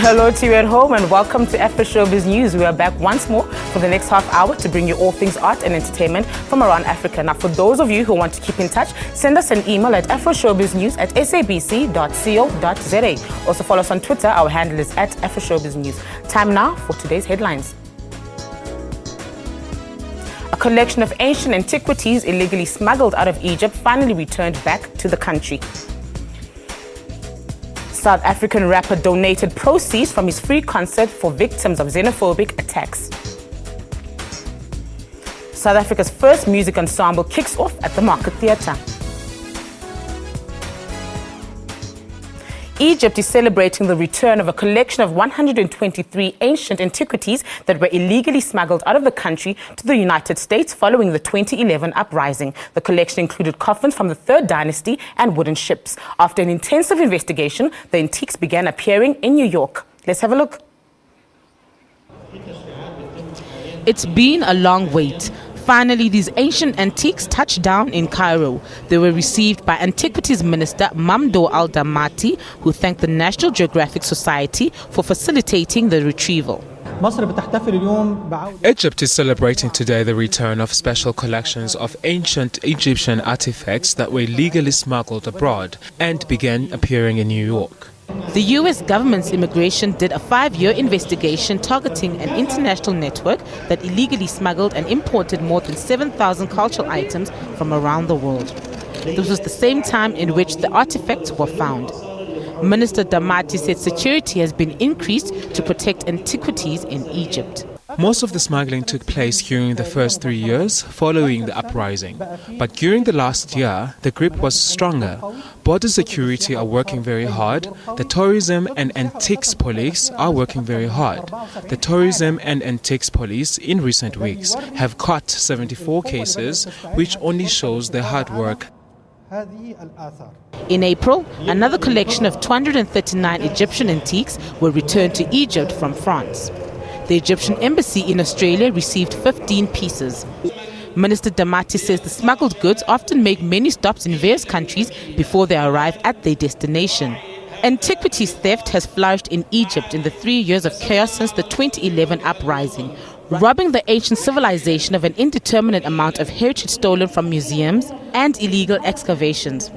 Hello to you at home and welcome to Afroshowbiz News. We are back once more for the next half hour to bring you all things art and entertainment from around Africa. Now, for those of you who want to keep in touch, send us an email at afroshowbiznews@sabc.co.za. Also follow us on Twitter. Our handle is @AfroshowbizNews. Time now for today's headlines. A collection of ancient antiquities illegally smuggled out of Egypt finally returned back to the country. South African rapper donated proceeds from his free concert for victims of xenophobic attacks. South Africa's first music ensemble kicks off at the Market Theatre. Egypt is celebrating the return of a collection of 123 ancient antiquities that were illegally smuggled out of the country to the United States following the 2011 uprising. The collection included coffins from the Third Dynasty and wooden ships. After an intensive investigation, the antiques began appearing in New York. Let's have a look. It's been a long wait. Finally, these ancient antiques touched down in Cairo. They were received by Antiquities Minister Mamdouh Al-Damati, who thanked the National Geographic Society for facilitating the retrieval. Egypt is celebrating today the return of special collections of ancient Egyptian artifacts that were illegally smuggled abroad and began appearing in New York. The U.S. government's immigration did a 5-year investigation targeting an international network that illegally smuggled and imported more than 7,000 cultural items from around the world. This was the same time in which the artifacts were found. Minister Damati said security has been increased to protect antiquities in Egypt. Most of the smuggling took place during the first 3 years following the uprising. But during the last year, the grip was stronger. Border security are working very hard. The tourism and antiques police are working very hard. The tourism and antiques police in recent weeks have caught 74 cases, which only shows their hard work. In April, another collection of 239 Egyptian antiques were returned to Egypt from France. The Egyptian embassy in Australia received 15 pieces. Minister Damati says the smuggled goods often make many stops in various countries before they arrive at their destination. Antiquities theft has flourished in Egypt in the 3 years of chaos since the 2011 uprising, robbing the ancient civilization of an indeterminate amount of heritage stolen from museums and illegal excavations.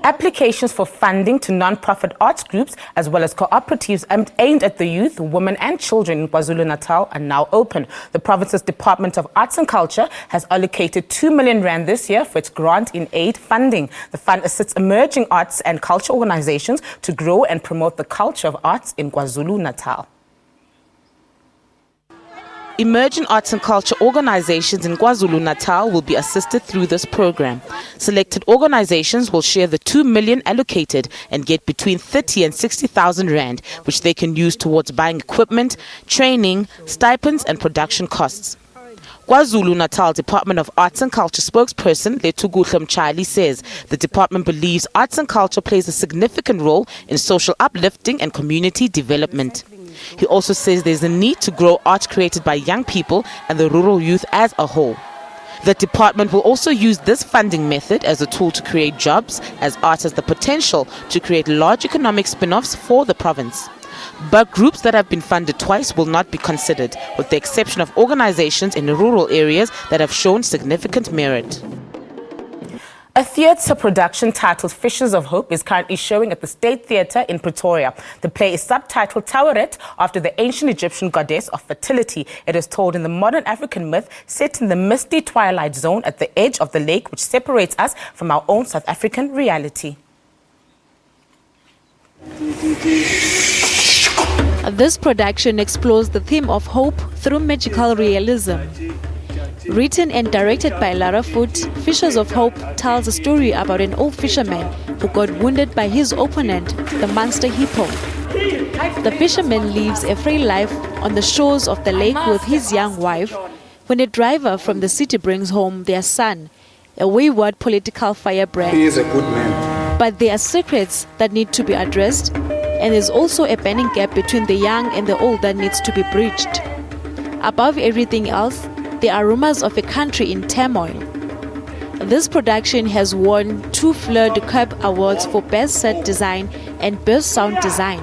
Applications for funding to non-profit arts groups as well as cooperatives aimed at the youth, women and children in KwaZulu-Natal are now open. The province's Department of Arts and Culture has allocated 2 million rand this year for its grant-in-aid funding. The fund assists emerging arts and culture organizations to grow and promote the culture of arts in KwaZulu-Natal. Emerging arts and culture organizations in KwaZulu-Natal will be assisted through this program. Selected organizations will share the 2 million allocated and get between 30 and 60,000 rand, which they can use towards buying equipment, training, stipends and production costs. KwaZulu-Natal Department of Arts and Culture spokesperson Letuguhle Mchali says the department believes arts and culture plays a significant role in social uplifting and community development. He also says there's a need to grow art created by young people and the rural youth as a whole. The department will also use this funding method as a tool to create jobs, as art has the potential to create large economic spin-offs for the province. But groups that have been funded twice will not be considered, with the exception of organizations in rural areas that have shown significant merit. A theatre production titled Fishes of Hope is currently showing at the State Theatre in Pretoria. The play is subtitled Taweret, after the ancient Egyptian goddess of fertility. It is told in the modern African myth set in the misty twilight zone at the edge of the lake which separates us from our own South African reality. This production explores the theme of hope through magical realism. Written and directed by Lara Foot, Fishes of Hope tells a story about an old fisherman who got wounded by his opponent, the monster hippo. The fisherman lives a free life on the shores of the lake with his young wife when a driver from the city brings home their son, a wayward political firebrand. He is a good man. But there are secrets that need to be addressed, and there's also a burning gap between the young and the old that needs to be bridged. Above everything else, there are rumors of a country in turmoil. This production has won 2 Fleur de Cap awards for Best Set Design and Best Sound Design.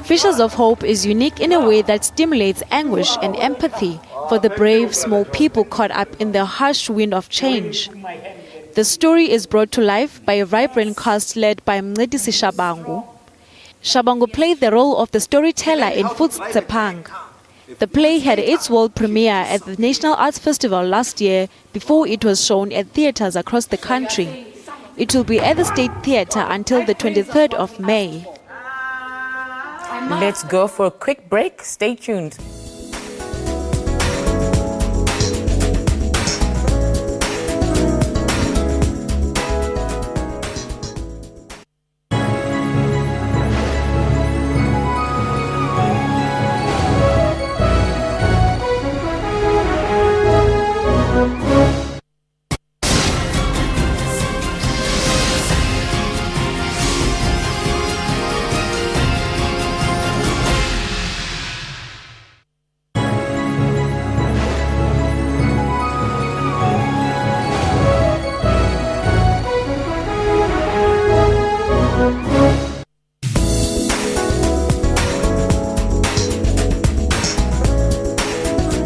Fishers of Hope is unique in a way that stimulates anguish and empathy for the brave, small people caught up in the harsh wind of change. The story is brought to life by a vibrant cast led by Mncedisi Shabangu. Shabangu played the role of the storyteller in Futs Tsepang. The play had its world premiere at the National Arts Festival last year before it was shown at theatres across the country. It will be at the State Theatre until the 23rd of May. Let's go for a quick break. Stay tuned.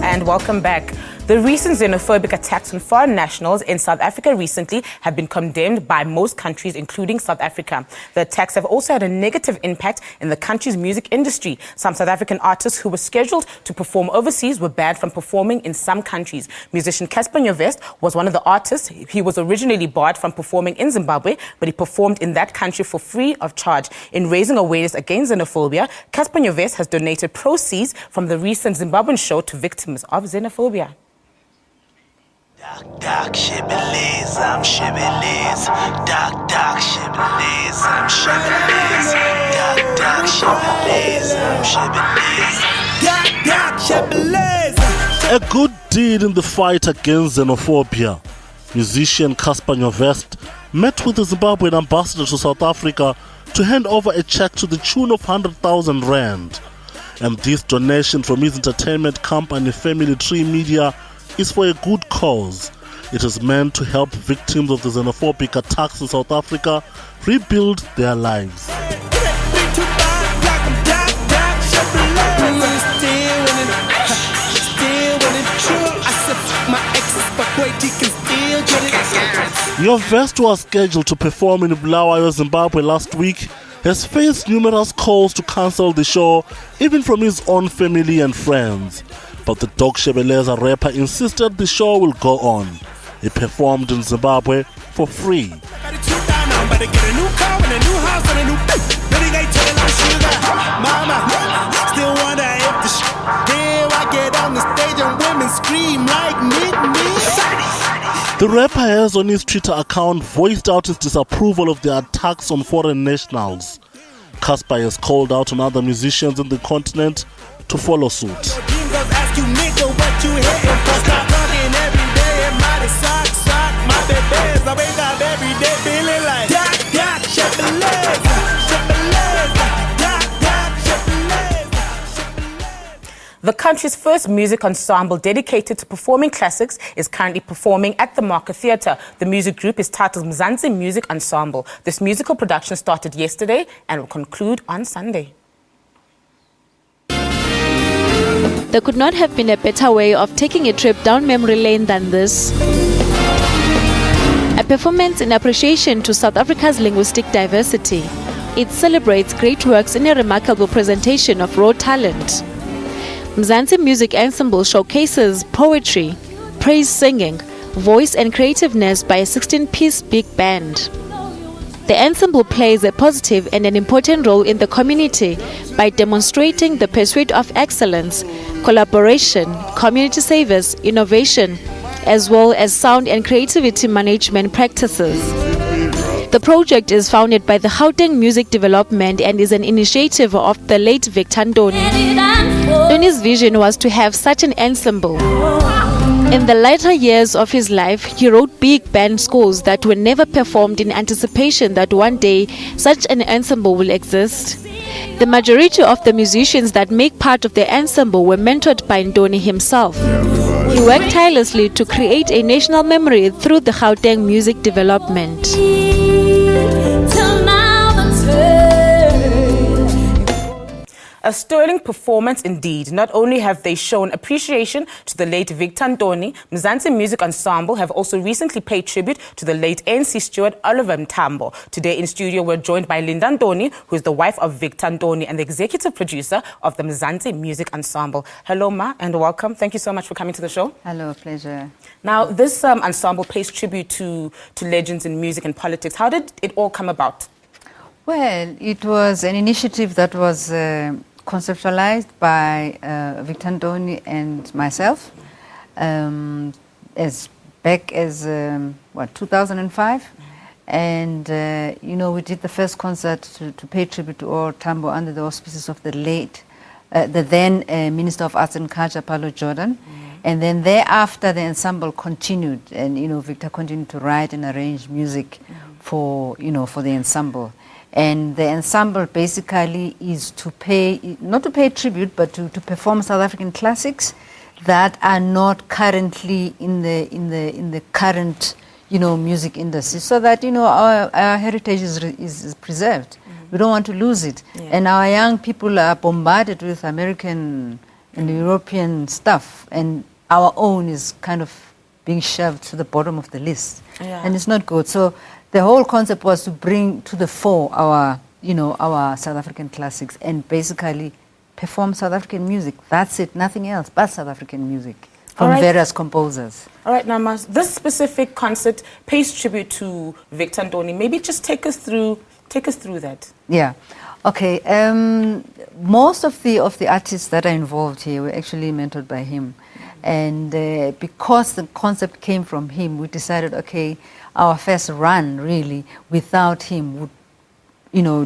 And welcome back. The recent xenophobic attacks on foreign nationals in South Africa recently have been condemned by most countries, including South Africa. The attacks have also had a negative impact in the country's music industry. Some South African artists who were scheduled to perform overseas were banned from performing in some countries. Musician Casper Nyovest was one of the artists. He was originally barred from performing in Zimbabwe, but he performed in that country for free of charge. In raising awareness against xenophobia, Casper Nyovest has donated proceeds from the recent Zimbabwean show to victims of xenophobia. Dark shibboleth, I'm shibboleth. Dark shibboleth, I'm shibboleth. Dark shibboleth, I'm shibboleth. Dark shibboleth. A good deed in the fight against xenophobia. Musician Casper Nyovest met with the Zimbabwean ambassador to South Africa to hand over a check to the tune of 100,000 rand. And this donation from his entertainment company Family Tree Media is for a good cause. It is meant to help victims of the xenophobic attacks in South Africa rebuild their lives. Nyovest was scheduled to perform in Bulawayo, Zimbabwe last week, has faced numerous calls to cancel the show, even from his own family and friends. But the Dog Shebeleza rapper insisted the show will go on. He performed in Zimbabwe for free. The rapper has on his Twitter account voiced out his disapproval of the attacks on foreign nationals. Casper has called out on other musicians in the continent to follow suit. The country's first music ensemble dedicated to performing classics is currently performing at the Market Theatre. The music group is titled Mzansi Music Ensemble. This musical production started yesterday and will conclude on Sunday. There could not have been a better way of taking a trip down memory lane than this. A performance in appreciation to South Africa's linguistic diversity. It celebrates great works in a remarkable presentation of raw talent. Mzansi Music Ensemble showcases poetry, praise singing, voice and creativeness by a 16-piece big band. The ensemble plays a positive and an important role in the community by demonstrating the pursuit of excellence, collaboration, community service, innovation, as well as sound and creativity management practices. The project is founded by the Gauteng Music Development and is an initiative of the late Victor Ndoni. Ndoni's vision was to have such an ensemble. In the later years of his life, he wrote big band scores that were never performed in anticipation that one day such an ensemble will exist. The majority of the musicians that make part of the ensemble were mentored by Ndoni himself. He worked tirelessly to create a national memory through the Gauteng Music Development. A sterling performance indeed. Not only have they shown appreciation to the late Victor Ntoni, Mzansi Music Ensemble have also recently paid tribute to the late ANC steward Oliver Mtambo. Today in studio we're joined by Linda Ntoni, who is the wife of Victor Ntoni and the executive producer of the Mzansi Music Ensemble. Hello Ma, and welcome. Thank you so much for coming to the show. Hello, pleasure. Now this ensemble pays tribute to legends in music and politics. How did it all come about? Well, it was an initiative that was conceptualized by Victor Ntoni and myself as back as 2005, and we did the first concert to pay tribute to all Tambo under the auspices of the then Minister of Arts and Culture, Paulo Jordan. And then thereafter the ensemble continued, and Victor continued to write and arrange music for the ensemble. And the ensemble basically is to not to pay tribute, but to perform South African classics that are not currently in the current music industry, so that our heritage is preserved. We don't want to lose it. And our young people are bombarded with American and European stuff, and our own is kind of being shoved to the bottom of the list, and it's not good. So the whole concept was to bring to the fore our South African classics and basically perform South African music. That's it, nothing else but South African music from various composers. All right, Nama, this specific concert pays tribute to Victor Ntoni. Maybe just take us through that. Yeah, okay. Most of the artists that are involved here were actually mentored by him, and because the concept came from him, we decided, okay, our first run really without him would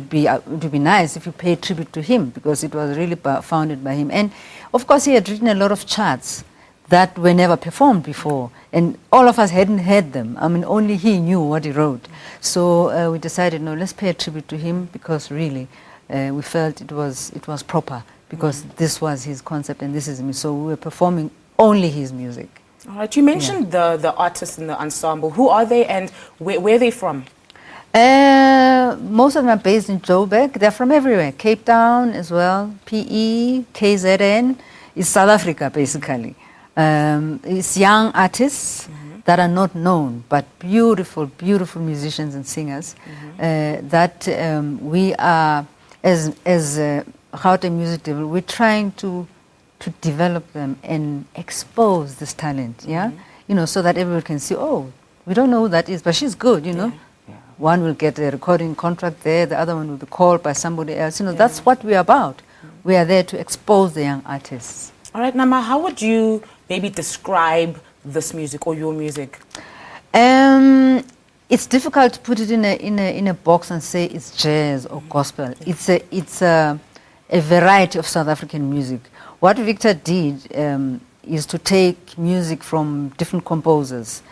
be nice if you pay tribute to him, because it was really founded by him. And of course he had written a lot of charts that were never performed before, and all of us hadn't heard them. I mean, only he knew what he wrote. So we decided, no, let's pay a tribute to him, because really we felt it was proper, because this was his concept and this is me. So we were performing only his music. All right, you mentioned the artists in the ensemble. Who are they and where are they from? Most of them are based in Joburg. They're from everywhere. Cape Town as well, PE, KZN. It's South Africa, basically. It's young artists that are not known, but beautiful, beautiful musicians and singers that we are, as Gauteng Music Devil, we're trying to develop them and expose this talent, so that everyone can see, oh, we don't know who that is, but she's good, One will get a recording contract there, the other one will be called by somebody else. That's what we're about. We are there to expose the young artists. All right, Nama, how would you maybe describe this music or your music? It's difficult to put it in a box and say it's jazz or gospel. It's a variety of South African music. What Victor did is to take music from different composers,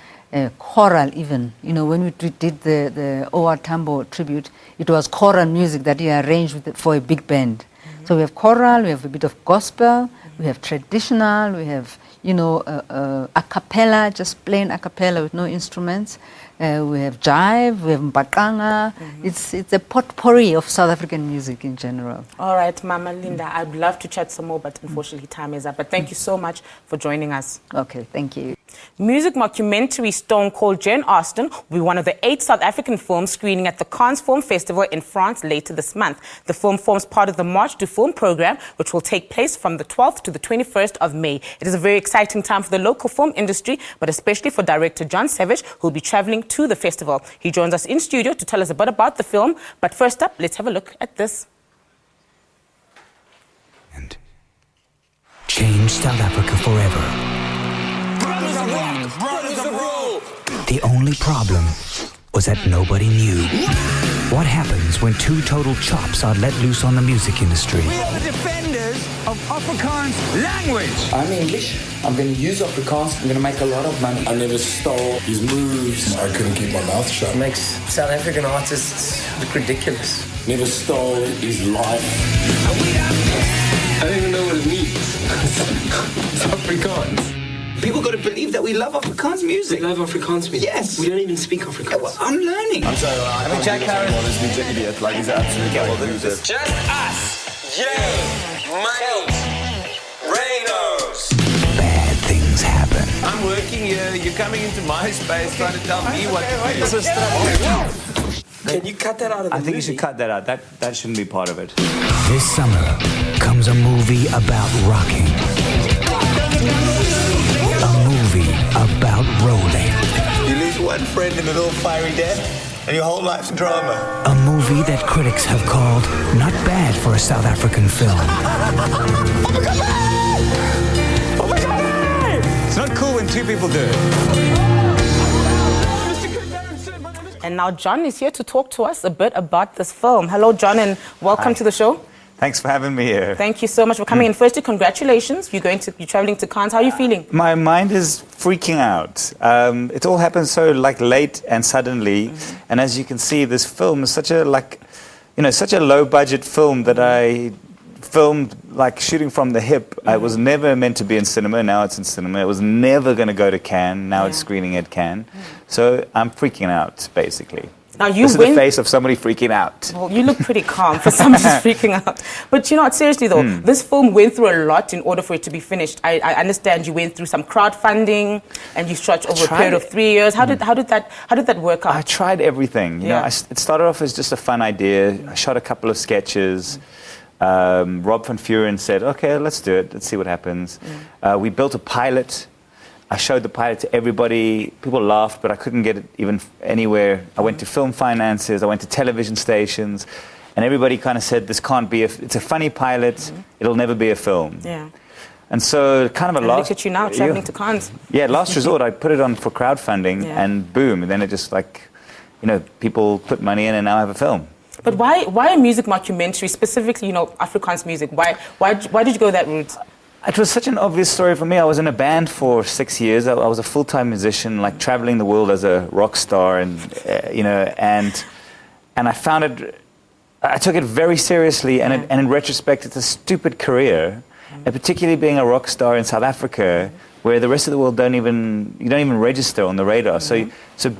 choral even. When we did the O.R. Tambo tribute, it was choral music that he arranged for a big band. So we have choral, we have a bit of gospel, we have traditional, we have a cappella, just plain a cappella with no instruments. We have jive, we have mbaqanga. It's a potpourri of South African music in general. All right, Mama Linda, I'd love to chat some more, but unfortunately time is up. But thank you so much for joining us. Okay, thank you. Music mockumentary Stone Cold Jane Austen will be one of the 8 South African films screening at the Cannes Film Festival in France later this month. The film forms part of the March to Film program, which will take place from the 12th to the 21st of May. It is a very exciting time for the local film industry, but especially for director John Savage, who will be traveling to the festival. He joins us in studio to tell us a bit about the film. But first up, let's have a look at this. And change South Africa forever. The only problem was that nobody knew. What happens when 2 total chops are let loose on the music industry? We are the defenders of Afrikaans language. I'm English. I'm going to use Afrikaans. I'm going to make a lot of money. I never stole his moves. I couldn't keep my mouth shut. It makes South African artists look ridiculous. Never stole his life. I don't even know what it means. It's Afrikaans. We People got to believe that we love Afrikaans music. We love Afrikaans music. Yes. We don't even speak Afrikaans. Yeah, well, I'm learning. I'm sorry, I mean, Jack Harris is an idiot. Like, he's an absolute loser. Just us. Yay. Miles. Reynolds. Bad things happen. I'm working here. You're coming into my space trying to tell me what to do. Can you cut that out of the I think you should cut that out. That shouldn't be part of it. This summer comes a movie about rocking. A movie about rolling. You lose one friend in a little fiery death, and your whole life's drama. A movie that critics have called not bad for a South African film. It's not cool when two people do it. And now John is here to talk to us a bit about this film. Hello, John, and welcome to the show. Thanks for having me here. Thank you so much for coming in. Firstly, congratulations. You're traveling to Cannes. How are you feeling? My mind is freaking out. It all happened so late and suddenly, and as you can see, this film is such a low budget film that I filmed like shooting from the hip. I was never meant to be in cinema. Now it's in cinema. It was never going to go to Cannes. Now it's screening at Cannes. So I'm freaking out, basically. Now this is the face of somebody freaking out. Well, you look pretty calm for somebody who's freaking out. But you know what, seriously though, this film went through a lot in order for it to be finished. I understand you went through some crowdfunding and you stretched over a period of 3 years. How did that work out? I tried everything. You know, it started off as just a fun idea. I shot a couple of sketches. Rob van Vuren said, okay, let's do it. Let's see what happens. We built a pilot. I showed the pilot to everybody. People laughed, but I couldn't get it even anywhere. I went to film finances. I went to television stations. And everybody kind of said, this can't be it's a funny pilot. It'll never be a film. Yeah. And so kind of a last... Look at you now, traveling to Cannes. Yeah, last resort, I put it on for crowdfunding and boom. And then it just people put money in and now I have a film. But why a music mockumentary, specifically, Afrikaans music? Why did you go that route? It was such an obvious story for me. I was in a band for 6 years. I was a full-time musician, like traveling the world as a rock star, and I found it. I took it very seriously, and in retrospect, it's a stupid career, and particularly being a rock star in South Africa, where the rest of the world you don't even register on the radar. So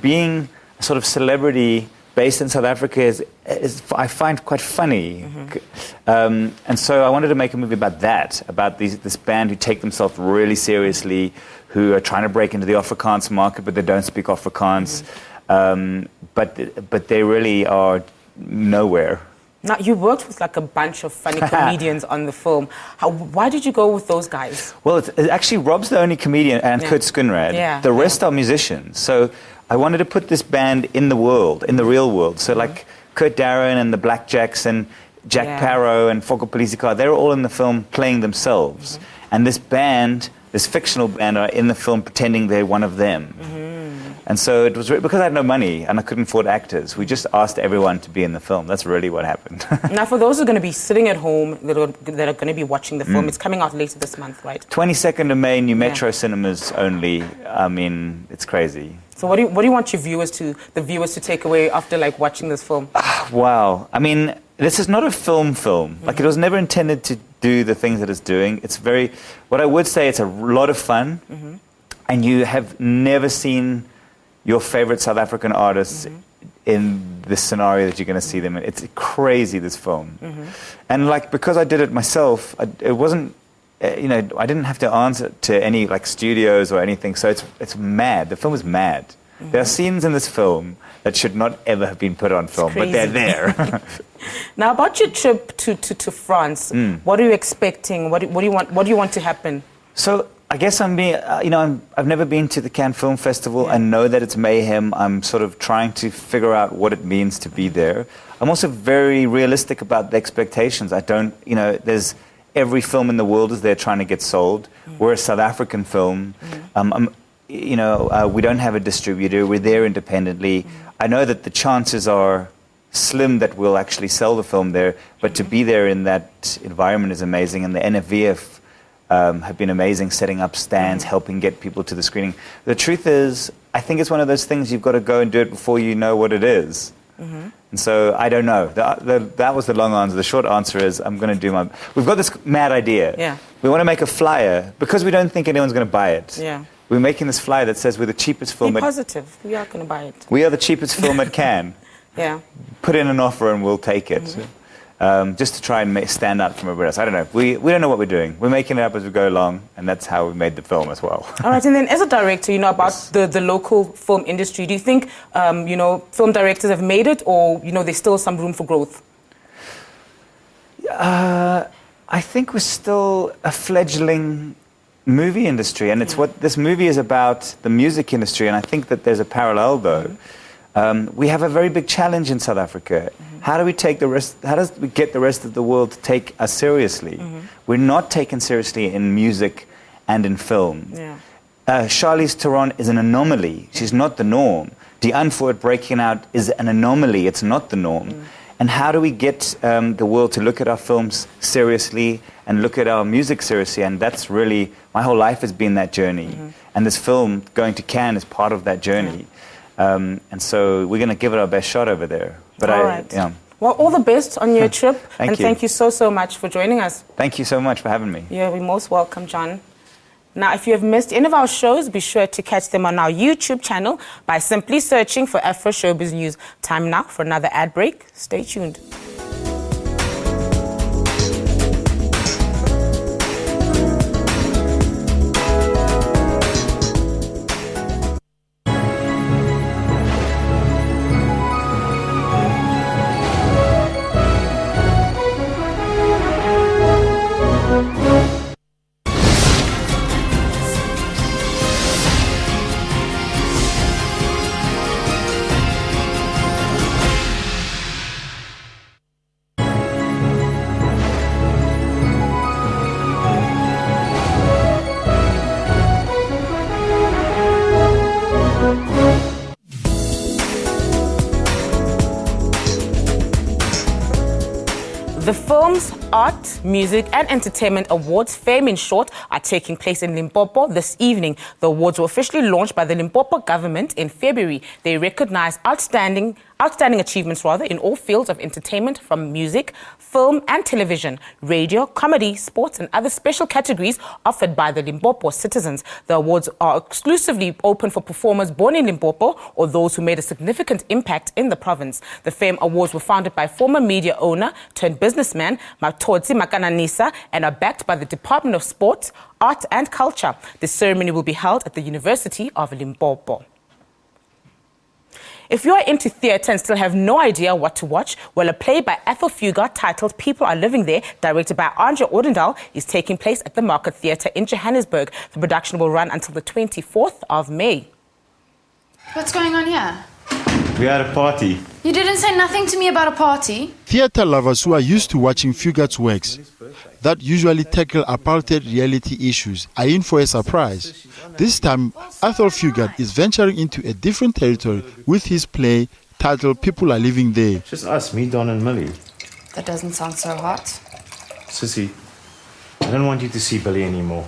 being a sort of celebrity based in South Africa is I find quite funny. And so I wanted to make a movie about that, about this band who take themselves really seriously, who are trying to break into the Afrikaans market, but they don't speak Afrikaans. But they really are nowhere. Now, you worked with like a bunch of funny comedians on the film. Why did you go with those guys? Well, it's actually, Rob's the only comedian, and Kurt Skunrad. The rest are musicians. So I wanted to put this band in the world, in the real world. So like Kurt Darren and the Blackjacks and Jack Parow and Foko Politika, they're all in the film playing themselves. And this band, this fictional band, are in the film pretending they're one of them. And so it was because I had no money and I couldn't afford actors. We just asked everyone to be in the film. That's really what happened. Now, for those who are going to be sitting at home that are going to be watching the film, it's coming out later this month, right? 22nd of May, New Metro Cinemas only. I mean, it's crazy. So what do you want the viewers to take away after like watching this film? Wow. I mean, this is not a film. Like, it was never intended to do the things that it's doing. It's what I would say, it's a lot of fun. And you have never seen your favorite South African artists in this scenario that you're going to see them in. It's crazy, this film. And like, because I did it myself, it wasn't, I didn't have to answer to any like studios or anything. So it's mad. The film is mad. There are scenes in this film that should not ever have been put on film, but they're there. Now, about your trip to France, what are you expecting? What do you want to happen? So I guess I've never been to the Cannes Film Festival. I know that it's mayhem. I'm sort of trying to figure out what it means to be there. I'm also very realistic about the expectations. I don't, there's every film in the world is there trying to get sold. We're a South African film. We don't have a distributor. We're there independently. I know that the chances are slim that we'll actually sell the film there, but to be there in that environment is amazing. And the NFVF have been amazing, setting up stands, helping get people to the screening. The truth is, I think it's one of those things you've got to go and do it before you know what it is. And so I don't know. That was the long answer. The short answer is I'm going to do we've got this mad idea. We want to make a flyer because we don't think anyone's going to buy it. we're making this flyer that says we're the cheapest film. Be positive. We are going to buy it. We are the cheapest film at Cannes. Yeah. Put in an offer and we'll take it. Just to try and stand out from everybody else. I don't know. We don't know what we're doing. We're making it up as we go along, and that's how we made the film as well. All right, and then as a director, about the local film industry, do you think, film directors have made it, or, there's still some room for growth? I think we're still a fledgling movie industry, and it's what this movie is about, the music industry, and I think that there's a parallel, though. We have a very big challenge in South Africa. How do we get the rest of the world to take us seriously? We're not taken seriously in music and in film. Yeah. Charlize Theron is an anomaly. She's not the norm. The Unfortunate breaking out is an anomaly. It's not the norm. And how do we get the world to look at our films seriously and look at our music seriously? And that's really, my whole life has been that journey. And this film, going to Cannes, is part of that journey. And so we're going to give it our best shot over there. But all right. Well, all the best on your trip. Thank you so much for joining us. Thank you so much for having me. You're most welcome, John. Now, if you have missed any of our shows, be sure to catch them on our YouTube channel by simply searching for Afroshowbiz News. Time now for another ad break. Stay tuned. The films, art, music and entertainment awards, Fame in short, are taking place in Limpopo this evening. The awards were officially launched by the Limpopo government in February. They recognize outstanding achievements in all fields of entertainment, from music, film and television, radio, comedy, sports and other special categories offered by the Limpopo citizens. The awards are exclusively open for performers born in Limpopo or those who made a significant impact in the province. The Fame Awards were founded by former media owner turned businessman Matodzi Makananisa and are backed by the Department of Sport, Art and Culture. The ceremony will be held at the University of Limpopo. If you are into theatre and still have no idea what to watch, well, a play by Ethel Fugard titled People Are Living There, directed by Andre Ordendal, is taking place at the Market Theatre in Johannesburg. The production will run until the 24th of May. What's going on here? We had a party. You didn't say nothing to me about a party. Theatre lovers who are used to watching Fugard's works that usually tackle apartheid reality issues are in for a surprise. This time, Ethel Fugard is venturing into a different territory with his play titled People Are Living There. Just us, me, Don and Millie. That doesn't sound so hot. Sissy, I don't want you to see Billy anymore.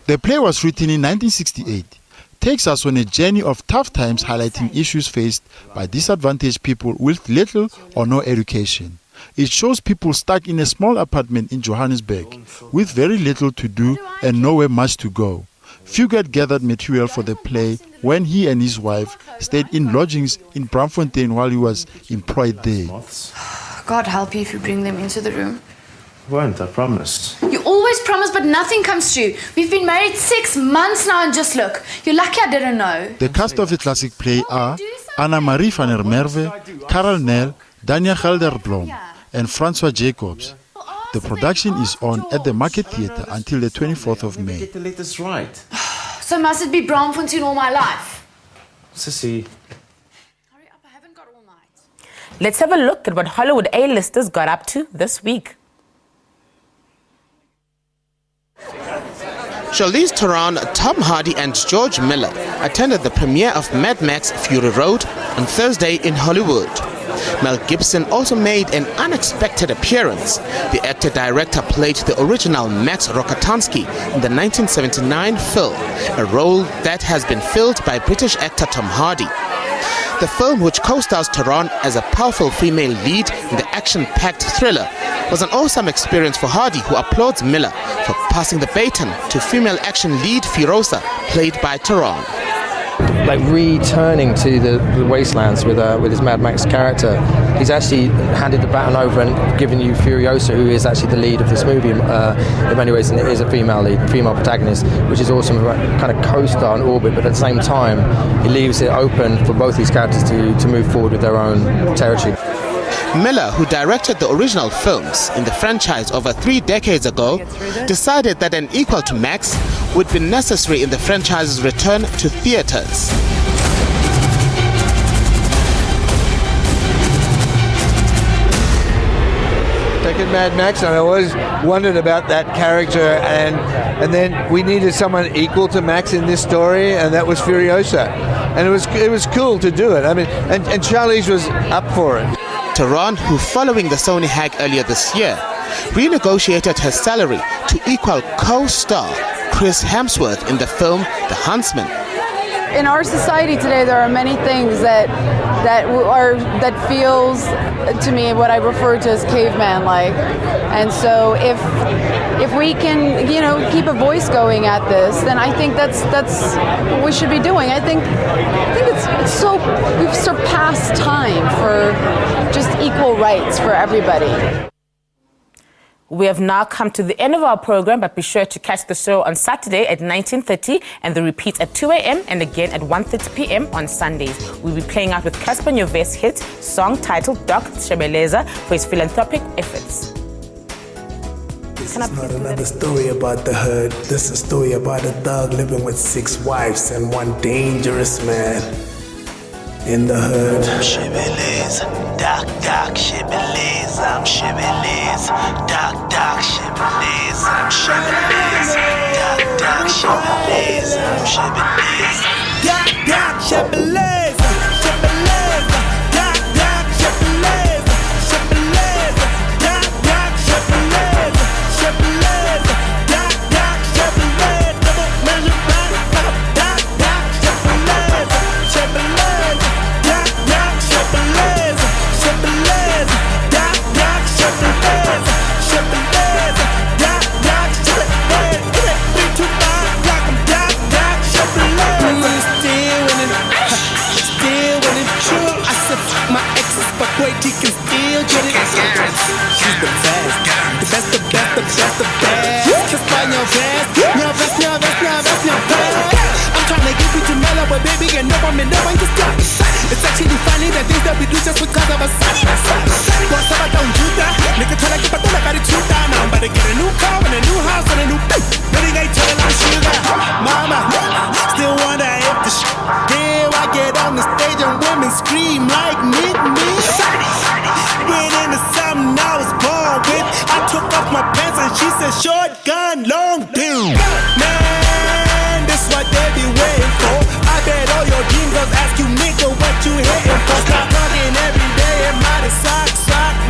The play was written in 1968. Takes us on a journey of tough times, highlighting issues faced by disadvantaged people with little or no education. It shows people stuck in a small apartment in Johannesburg with very little to do and nowhere much to go. Fugard gathered material for the play when he and his wife stayed in lodgings in Braamfontein while he was employed there. God help you if you bring them into the room. Won't, I promise. You always promise, but nothing comes true. We've been married 6 months now, and just look. You're lucky I didn't know. The cast of the classic play are Anna-Marie van der Merwe, Karel Nel, Dania Gelderblom, and Francois Jacobs. The production is on at the Market Theatre until the 24th of May. Get the letters right. So must it be Braamfontein all my life? Sissy. Hurry up, I haven't got all night. Let's have a look at what Hollywood A-listers got up to this week. Charlize Theron, Tom Hardy and George Miller attended the premiere of Mad Max Fury Road on Thursday in Hollywood. Mel Gibson also made an unexpected appearance. The actor-director played the original Max Rokatansky in the 1979 film, a role that has been filled by British actor Tom Hardy. The film, which co-stars Tehran as a powerful female lead in the action-packed thriller, was an awesome experience for Hardy, who applauds Miller for passing the baton to female action lead Firosa, played by Tehran. Like returning to the wastelands with his Mad Max character, he's actually handed the baton over and given you Furiosa, who is actually the lead of this movie in many ways, and it is a female lead, female protagonist, which is awesome, kind of co-star in orbit, but at the same time he leaves it open for both these characters to move forward with their own territory. Miller, who directed the original films in the franchise over 3 decades ago, decided that an equal to Max would be necessary in the franchise's return to theaters. Second Mad Max, and I always wondered about that character, and then we needed someone equal to Max in this story, and that was Furiosa, and it was cool to do it. I mean, and Charlize was up for it. Tehran, who following the Sony hack earlier this year, renegotiated her salary to equal co-star Chris Hemsworth in the film The Huntsman. In our society today, there are many things that feels to me what I refer to as caveman-like, and so if we can, keep a voice going at this, then I think that's what we should be doing. I think it's so we've surpassed time for just equal rights for everybody. We have now come to the end of our program, but be sure to catch the show on Saturday at 19:30 and the repeat at 2 a.m. and again at 1:30 p.m. on Sundays. We'll be playing out with Casper Nyovest's hit song titled Doc Shebeleza for his philanthropic efforts. This is not another story about the hood. This is a story about a thug living with 6 wives and 1 dangerous man in the hood. Shebeleza, Doc Shebeleza, I'm Shebeleza, Doc Shebeleza, I'm Shebeleza, Doc Shebeleza, I'm Shebeleza, Doc Shebeleza, Shebeleza, Doc Shebeleza, Shebeleza, Doc Shebeleza, Shebeleza, Doc Shebeleza, double measure back, Doc Shebeleza, Shebeleza, Doc Shebeleza, Shebeleza, Doc Shebeleza, Shebeleza, Doc Shebeleza, 325 like I'm Doc Shebeleza. Still winning, true. I said fuck my exes, but boy D can still get it. She's the best, the best, the best, the best, the best. Kiss by your vest, your vest, your vest, your vest, your vest. I'm trying to give you to Mela, but baby, you know I'm in no one can stop. It's actually funny that things that we do just because of a side. Boss, I don't do that. Nigga, tell like if I don't, I got it too down. Now I'm about to get a new car and a new house and a new thing. Really ain't telling I'm sugar. Mama, still wonder if the here I get on the stage and women scream like me. Went into something I was born with. I took off my pants and she said short gun, long dude. Man, this what they be waiting for. I bet all your dream girls ask you nigga what you hitting for. Stop talking every day and my sock,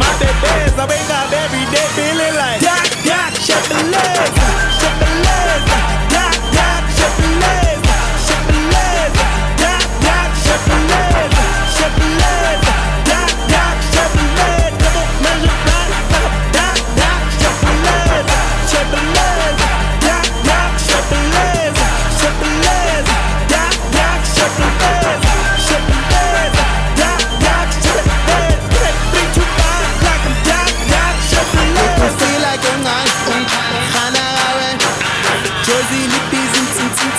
my babies. I wake up every day feeling like Doc Shebeleza, Shebeleza, Doc Shebeleza, Shebeleza, Doc Shebeleza, Shebeleza, Doc Shebeleza, double measure back, Doc Shebeleza, Shebeleza, Doc Shebeleza, Shebeleza, Doc Shebeleza, Shebeleza, Doc Shebeleza, 325 like I'm Doc Shebeleza. I feel like I'm nice, Josie Lippies and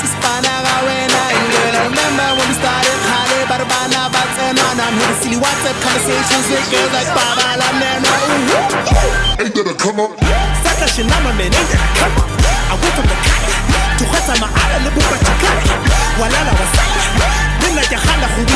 Spana when I remember when we started Hale Barbana Batana. I'm here to silly WhatsApp conversations with girls like Baba Lamnana. Ain't that a come up? Saka Shinama man, ain't that a come up? I went from the Kaya to Khatama Ala Lubuka Chikaya. Walala Wasaya. Then like a Handa who